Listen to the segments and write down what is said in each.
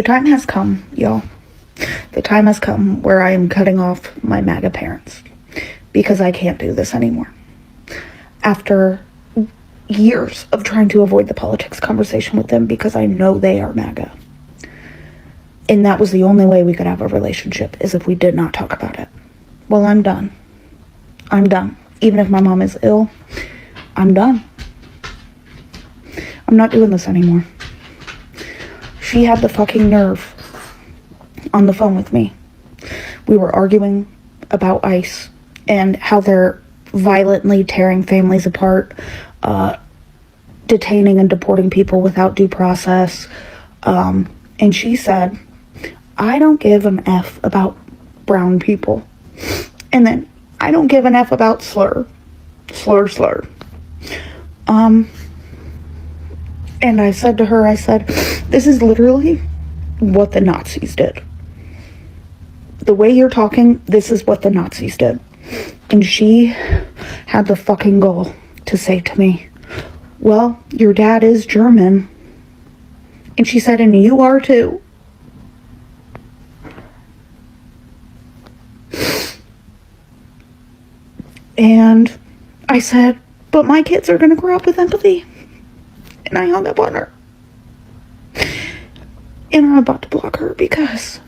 The time has come, y'all. The time has come where I am cutting off my MAGA parents because I can't do this anymore. After years of trying to avoid the politics conversation with them because I know they are MAGA. And that was the only way we could have a relationship, is if we did not talk about it. Well, I'm done. I'm done. Even if my mom is ill, I'm done. I'm not doing this anymore. She had the fucking nerve on the phone with me. We were arguing about ICE and how they're violently tearing families apart, detaining and deporting people without due process. And she said, I don't give an F about brown people. And then, I don't give an F about slur. And I said to her, this is literally what the Nazis did. The way you're talking, this is what the Nazis did. And she had the fucking gall to say to me, well, your dad is German. And she said, and you are too. And I said, but my kids are going to grow up with empathy. And I hung up on her. And I'm about to block her because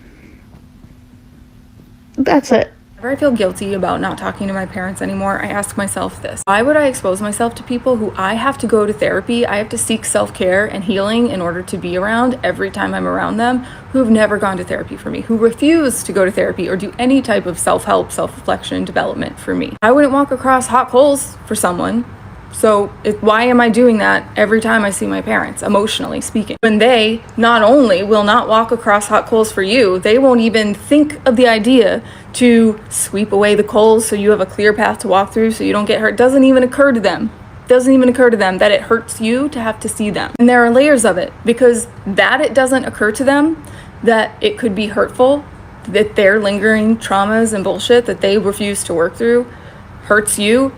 that's it. Whenever I feel guilty about not talking to my parents anymore, I ask myself this: why would I expose myself to people who I have to go to therapy, I have to seek self-care and healing in order to be around every time I'm around them, who have never gone to therapy for me, who refuse to go to therapy or do any type of self-help, self-reflection, development for me? I wouldn't walk across hot coals for someone. So why am I doing that every time I see my parents, emotionally speaking? When they not only will not walk across hot coals for you, they won't even think of the idea to sweep away the coals so you have a clear path to walk through so you don't get hurt. Doesn't even occur to them that it hurts you to have to see them. And there are layers of it, because that it doesn't occur to them that it could be hurtful, that their lingering traumas and bullshit that they refuse to work through hurts you,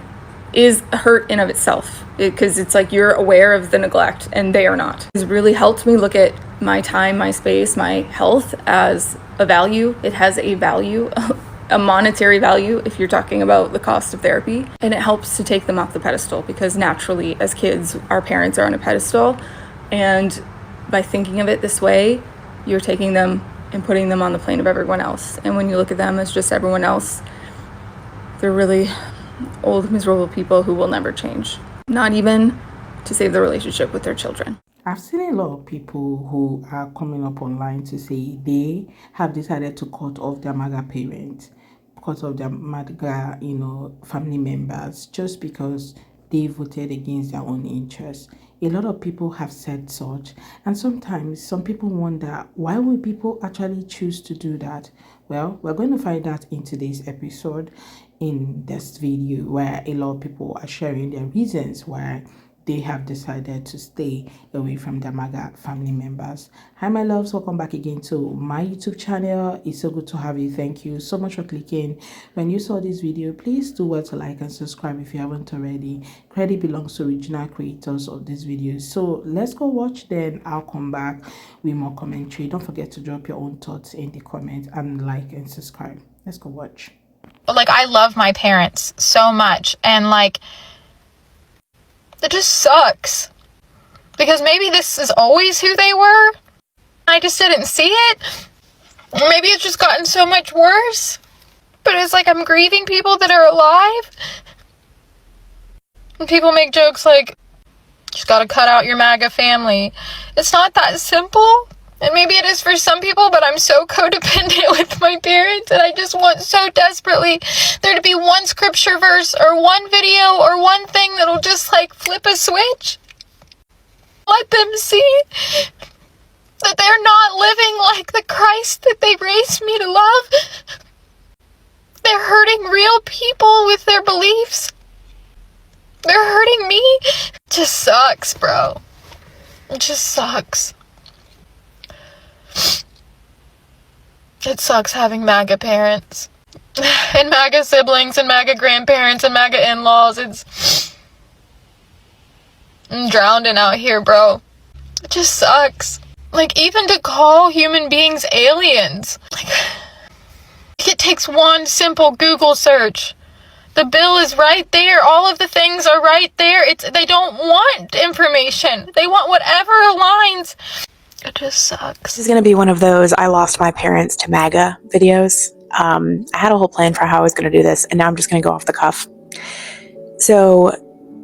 is a hurt in of itself, because it's like you're aware of the neglect and they are not. It's really helped me look at my time, my space, my health as a value. It has a value, a monetary value if you're talking about the cost of therapy, and it helps to take them off the pedestal, because naturally as kids our parents are on a pedestal, and by thinking of it this way you're taking them and putting them on the plane of everyone else. And when you look at them as just everyone else, they're really old, miserable people who will never change, not even to save the relationship with their children. I've seen a lot of people who are coming up online to say they have decided to cut off their MAGA parents, cut off their MAGA, family members, just because they voted against their own interests. A lot of people have said such, and sometimes some people wonder, why would people actually choose to do that? Well, we're going to find out in today's episode, in this video, where a lot of people are sharing their reasons why they have decided to stay away from their MAGA family members. Hi my loves, welcome back again to my YouTube channel. It's so good to have you. Thank you so much for clicking. When you saw this video, please do well to like and subscribe if you haven't already. Credit belongs to original creators of this video. So let's go watch, then I'll come back with more commentary. Don't forget to drop your own thoughts in the comments and like and subscribe. Let's go watch. Like, I love my parents so much, and like, it just sucks, because maybe this is always who they were. I just didn't see it. Maybe it's just gotten so much worse, but it's like I'm grieving people that are alive. And people make jokes like, just gotta cut out your MAGA family. It's not that simple. And maybe it is for some people, but I'm so codependent with my parents, and I just want so desperately there to be one scripture verse or one video or one thing that'll just like flip a switch. Let them see that they're not living like the Christ that they raised me to love. They're hurting real people with their beliefs. They're hurting me. It just sucks, bro. It just sucks. It sucks having MAGA parents and MAGA siblings and MAGA grandparents and MAGA in-laws. I'm drowning out here, bro. It just sucks. Like, even to call human beings aliens. Like, it takes one simple Google search. The bill is right there. All of the things are right there. They don't want information. They want whatever aligns. It just sucks. This is going to be one of those I lost my parents to MAGA videos. I had a whole plan for how I was going to do this, and now I'm just going to go off the cuff. So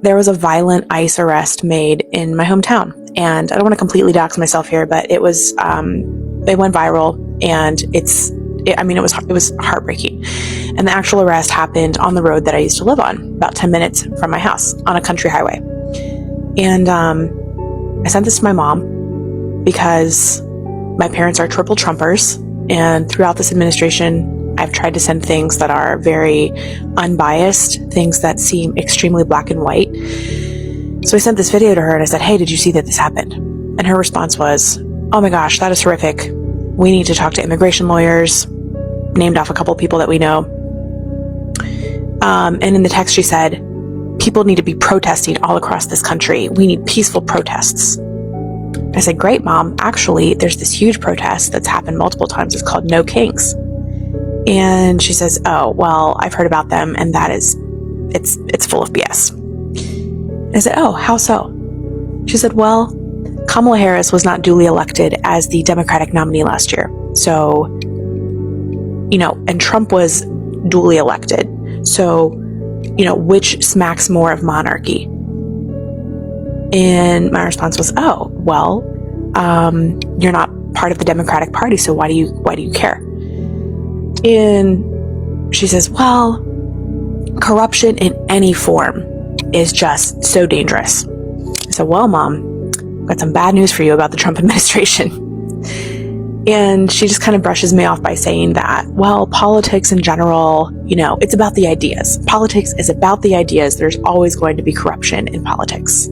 there was a violent ICE arrest made in my hometown, and I don't want to completely dox myself here, but it was it went viral, and it was heartbreaking. And the actual arrest happened on the road that I used to live on, about 10 minutes from my house, on a country highway. And I sent this to my mom because my parents are triple Trumpers, and throughout this administration, I've tried to send things that are very unbiased, things that seem extremely black and white. So I sent this video to her and I said, hey, did you see that this happened? And her response was, oh my gosh, that is horrific. We need to talk to immigration lawyers, named off a couple of people that we know. And in the text she said, people need to be protesting all across this country. We need peaceful protests. I said, great, Mom. Actually, there's this huge protest that's happened multiple times. It's called No Kings. And she says, oh, well, I've heard about them, and it's full of BS. And I said, oh, how so? She said, well, Kamala Harris was not duly elected as the Democratic nominee last year. So, and Trump was duly elected. So, which smacks more of monarchy? And my response was, oh, well, you're not part of the Democratic Party, so why do you care? And she says, well, corruption in any form is just so dangerous. I said, well, Mom, I've got some bad news for you about the Trump administration. And she just kind of brushes me off by saying that, well, politics in general, it's about the ideas. Politics is about the ideas. There's always going to be corruption in politics.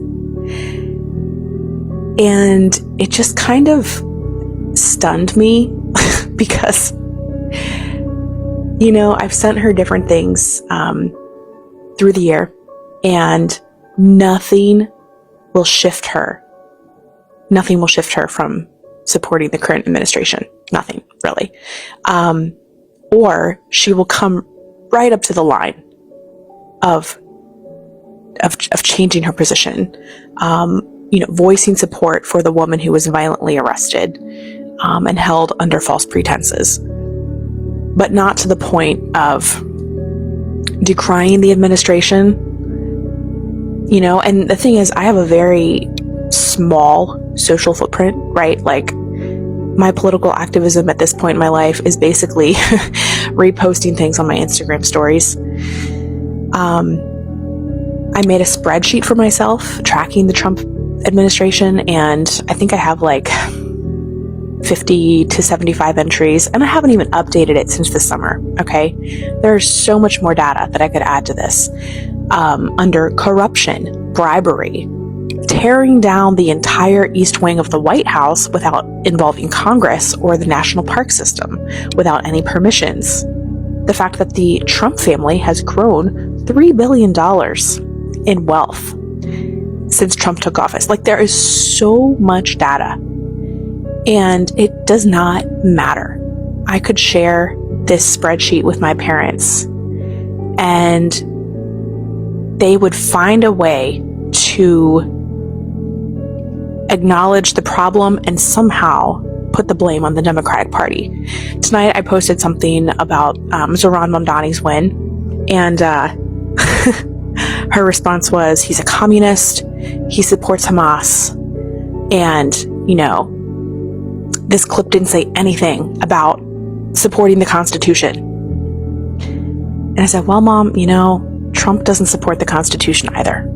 And it just kind of stunned me because, I've sent her different things through the year, and nothing will shift her. Nothing will shift her from supporting the current administration. Nothing, really. Or she will come right up to the line of changing her position, voicing support for the woman who was violently arrested and held under false pretenses, but not to the point of decrying the administration. And the thing is, I have a very small social footprint, right? Like, my political activism at this point in my life is basically reposting things on my Instagram stories. I made a spreadsheet for myself tracking the Trump administration, and I think I have like 50 to 75 entries, and I haven't even updated it since the summer. Okay, there's so much more data that I could add to this. Under corruption, bribery, tearing down the entire east wing of the White House without involving Congress or the national park system, without any permissions. The fact that the Trump family has grown $3 billion in wealth since Trump took office. Like, there is so much data, and it does not matter. I could share this spreadsheet with my parents, and they would find a way to acknowledge the problem and somehow put the blame on the Democratic Party. Tonight, I posted something about Zohran Mamdani's win, and her response was, he's a communist, he supports Hamas, and, this clip didn't say anything about supporting the Constitution. And I said, well, Mom, Trump doesn't support the Constitution either.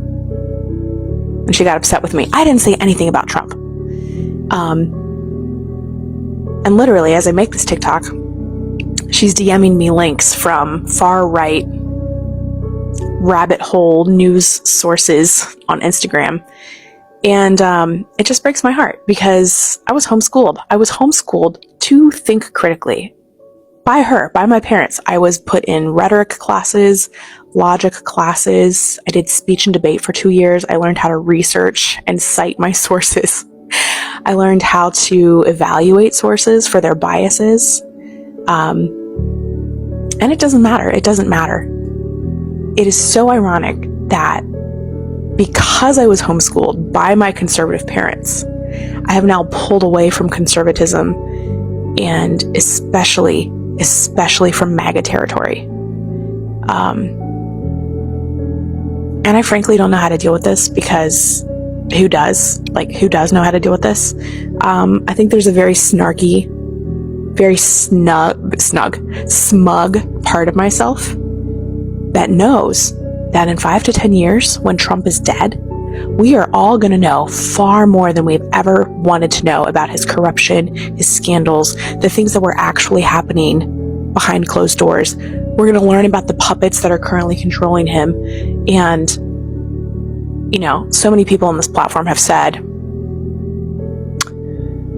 And she got upset with me. I didn't say anything about Trump. And literally, as I make this TikTok, she's DMing me links from far-right rabbit hole news sources on Instagram. And it just breaks my heart because I was homeschooled. I was homeschooled to think critically. By her, by my parents. I was put in rhetoric classes, logic classes. I did speech and debate for 2 years. I learned how to research and cite my sources. I learned how to evaluate sources for their biases. And it doesn't matter. It doesn't matter. It is so ironic that because I was homeschooled by my conservative parents, I have now pulled away from conservatism, and especially from MAGA territory. And I frankly don't know how to deal with this, because who does? Like, who does know how to deal with this? I think there's a very snarky, very smug part of myself that knows that in 5 to 10 years, when Trump is dead, we are all going to know far more than we've ever wanted to know about his corruption, his scandals, the things that were actually happening behind closed doors. We're going to learn about the puppets that are currently controlling him. And, you know, so many people on this platform have said,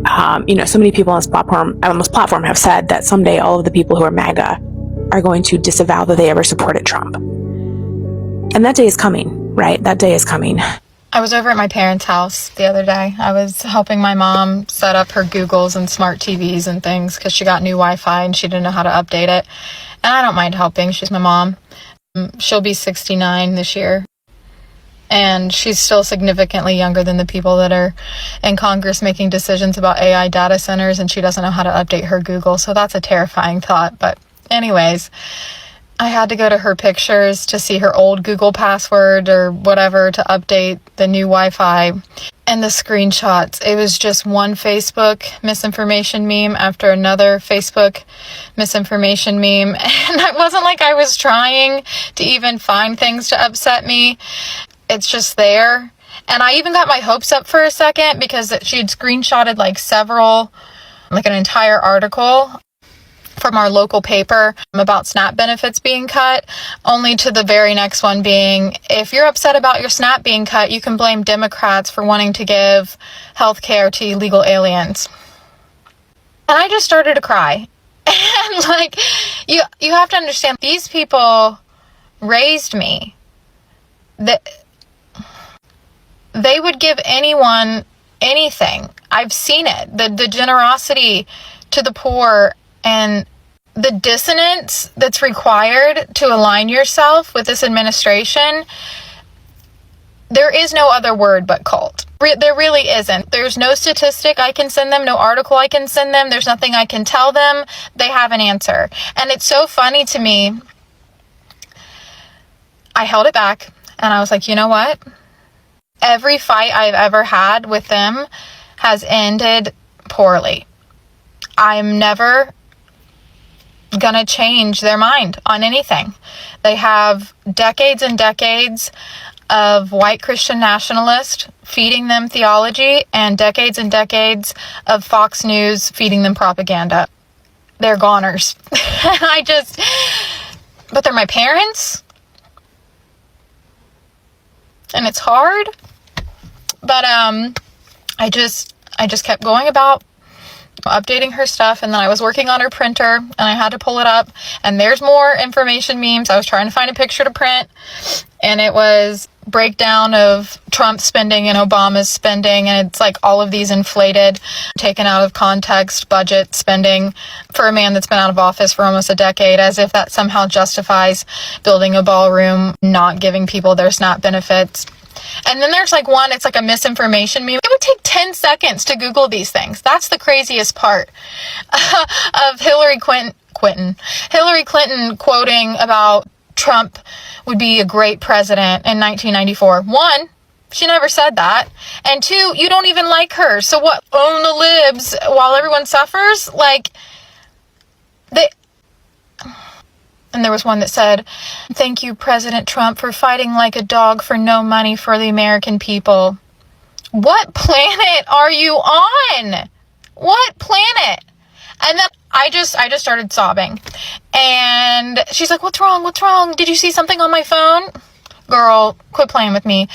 have said that someday all of the people who are MAGA are going to disavow that they ever supported Trump. And that day is coming, right? That day is coming. I was over at my parents' house the other day. I was helping my mom set up her Googles and smart TVs and things because she got new Wi-Fi and she didn't know how to update it. And I don't mind helping. She's my mom. She'll be 69 this year. And she's still significantly younger than the people that are in Congress making decisions about AI data centers, and she doesn't know how to update her Google. So that's a terrifying thought. But anyways, I had to go to her pictures to see her old Google password or whatever to update the new Wi-Fi. And the screenshots, it was just one Facebook misinformation meme after another Facebook misinformation meme. And it wasn't like I was trying to even find things to upset me. It's just there. And I even got my hopes up for a second because she had screenshotted like an entire article from our local paper about SNAP benefits being cut, only to the very next one being, if you're upset about your SNAP being cut, you can blame Democrats for wanting to give health care to illegal aliens. And I just started to cry. And like, you have to understand, these people raised me. They would give anyone anything. I've seen it. The generosity to the poor and the dissonance that's required to align yourself with this administration. There is no other word but cult. There really isn't. There's no statistic I can send them, no article I can send them. There's nothing I can tell them. They have an answer. And it's so funny to me. I held it back and I was like, you know what? Every fight I've ever had with them has ended poorly. I'm never gonna change their mind on anything. They have decades and decades of white Christian nationalists feeding them theology and decades of Fox News feeding them propaganda. They're goners. But they're my parents. And it's hard. But I just kept going about updating her stuff, and then I was working on her printer and I had to pull it up, and there's more information memes. I was trying to find a picture to print, and it was breakdown of Trump's spending and Obama's spending, and it's like all of these inflated, taken out of context budget spending for a man that's been out of office for almost a decade, as if that somehow justifies building a ballroom, not giving people their SNAP benefits. And then there's like one, it's like a misinformation meme. It would take 10 seconds to Google these things. That's the craziest part of Hillary Clinton quoting about Trump would be a great president in 1994. One, she never said that. And two, you don't even like her. So what, own the libs while everyone suffers? Like, and there was one that said, thank you, President Trump, for fighting like a dog for no money for the American people. What planet are you on? What planet? And then I just started sobbing. And she's like, what's wrong? What's wrong? Did you see something on my phone? Girl, quit playing with me.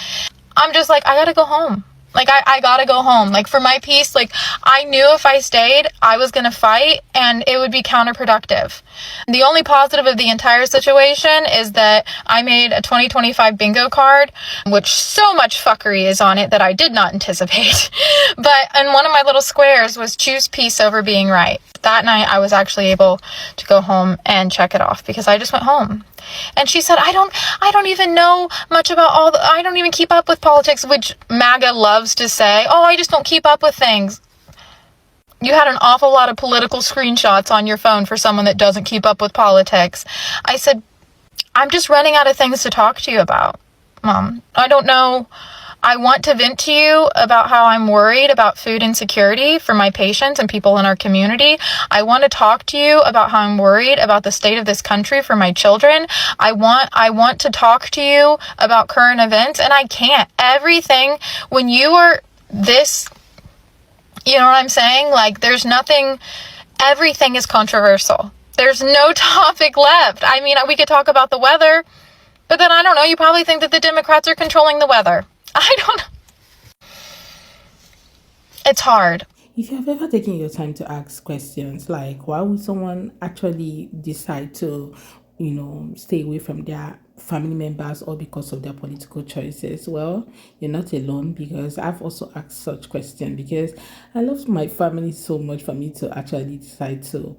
I'm just like, I gotta go home. Like, I gotta go home. Like, for my peace, like, I knew if I stayed, I was gonna fight, and it would be counterproductive. The only positive of the entire situation is that I made a 2025 bingo card, which so much fuckery is on it that I did not anticipate. But, and one of my little squares was choose peace over being right. That night, I was actually able to go home and check it off because I just went home. And she said, I don't even know much about I don't even keep up with politics, which MAGA loves to say, oh, I just don't keep up with things. You had an awful lot of political screenshots on your phone for someone that doesn't keep up with politics. I said, I'm just running out of things to talk to you about, Mom. I don't know. I want to vent to you about how I'm worried about food insecurity for my patients and people in our community. I want to talk to you about how I'm worried about the state of this country for my children. I want to talk to you about current events, and I can't. Everything, when you are this, you know what I'm saying? Like, there's nothing, everything is controversial. There's no topic left. I mean, we could talk about the weather, but then I don't know, you probably think that the Democrats are controlling the weather. I don't know. It's hard. If you have ever taken your time to ask questions like why would someone actually decide to, stay away from their family members or because of their political choices, well, you're not alone because I've also asked such questions because I love my family so much for me to actually decide to,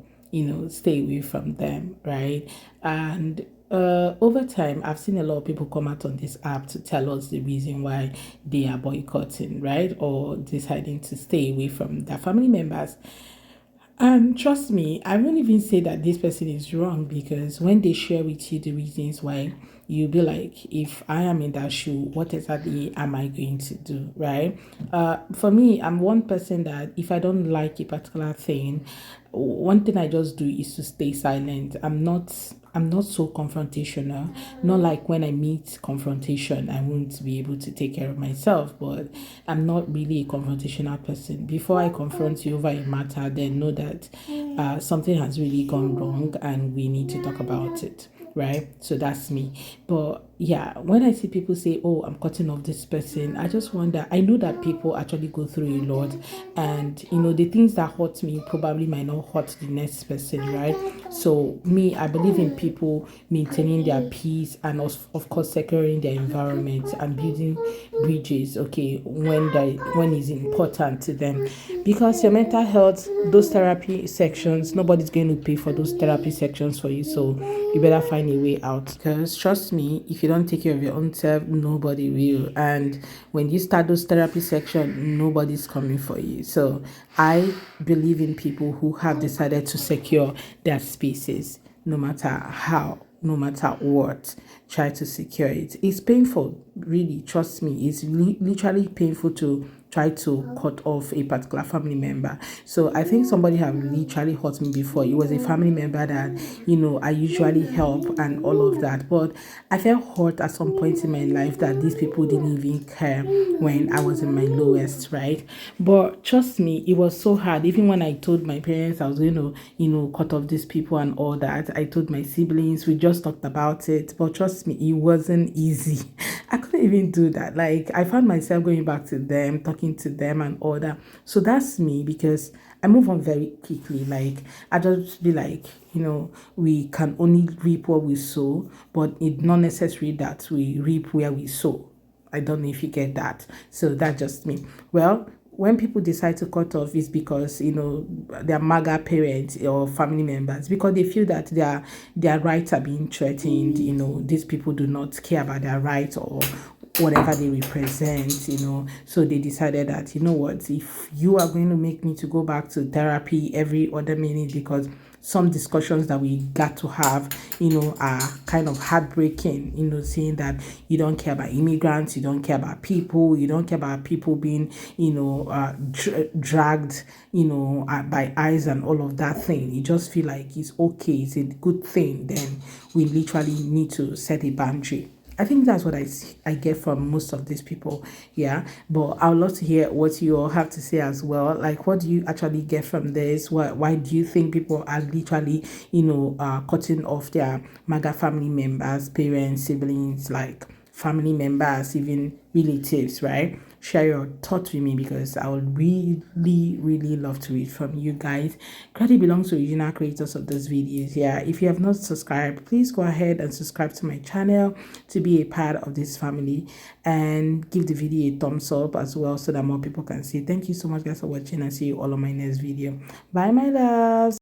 stay away from them, right? And over time, I've seen a lot of people come out on this app to tell us the reason why they are boycotting, right? Or deciding to stay away from their family members. And trust me, I won't even say that this person is wrong because when they share with you the reasons why, you'll be like, if I am in that shoe, what exactly am I going to do, right? For me, I'm one person that if I don't like a particular thing, one thing I just do is to stay silent. I'm not so confrontational. Not like when I meet confrontation, I won't be able to take care of myself, but I'm not really a confrontational person. Before I confront you over a matter, then know that something has really gone wrong and we need to talk about it, right? So that's me. But yeah, when I see people say, oh, I'm cutting off this person, I just wonder. I know that people actually go through a lot, and the things that hurt me probably might not hurt the next person, right? So me, I believe in people maintaining their peace and of course securing their environment and building bridges, okay, when it's important to them, because your mental health, those therapy sections, nobody's going to pay for those therapy sections for you, so you better find a way out, because trust me, if you don't take care of your own self, nobody will. And when you start those therapy sections, nobody's coming for you. So I believe in people who have decided to secure their spaces, no matter how, no matter what. Try to secure it. It's painful, really, trust me. It's literally painful to try to cut off a particular family member. So I think somebody have literally hurt me before. It was a family member that I usually help and all of that, but I felt hurt at some point in my life that these people didn't even care when I was in my lowest, right? But trust me, it was so hard. Even when I told my parents I was going to cut off these people and all that, I told my siblings, we just talked about it, but trust me, it wasn't easy. I couldn't even do that. Like, I found myself going back to them, talking to them and all that. So that's me, because I move on very quickly. Like, I just be like, we can only reap what we sow, but it's not necessary that we reap where we sow. I don't know if you get that. So that's just me. Well, when people decide to cut off, is because their MAGA parents or family members, because they feel that their rights are being threatened. These people do not care about their rights or whatever they represent. So they decided that, what, if you are going to make me to go back to therapy every other minute because some discussions that we got to have, are kind of heartbreaking, saying that you don't care about immigrants, you don't care about people, you don't care about people being, dragged, by eyes and all of that thing. You just feel like it's okay, it's a good thing, then we literally need to set a boundary. I think that's what I get from most of these people, yeah. But I would love to hear what you all have to say as well. Like, what do you actually get from this? Why do you think people are literally, cutting off their MAGA family members, parents, siblings, like family members, even relatives, right? share your thoughts with me, because I would really love to read from you guys. Credit belongs to original creators of these videos. Yeah, if you have not subscribed, please go ahead and subscribe to my channel to be a part of this family, and give the video a thumbs up as well so that more people can see. Thank you so much guys for watching, and see you all on my next video. Bye my loves.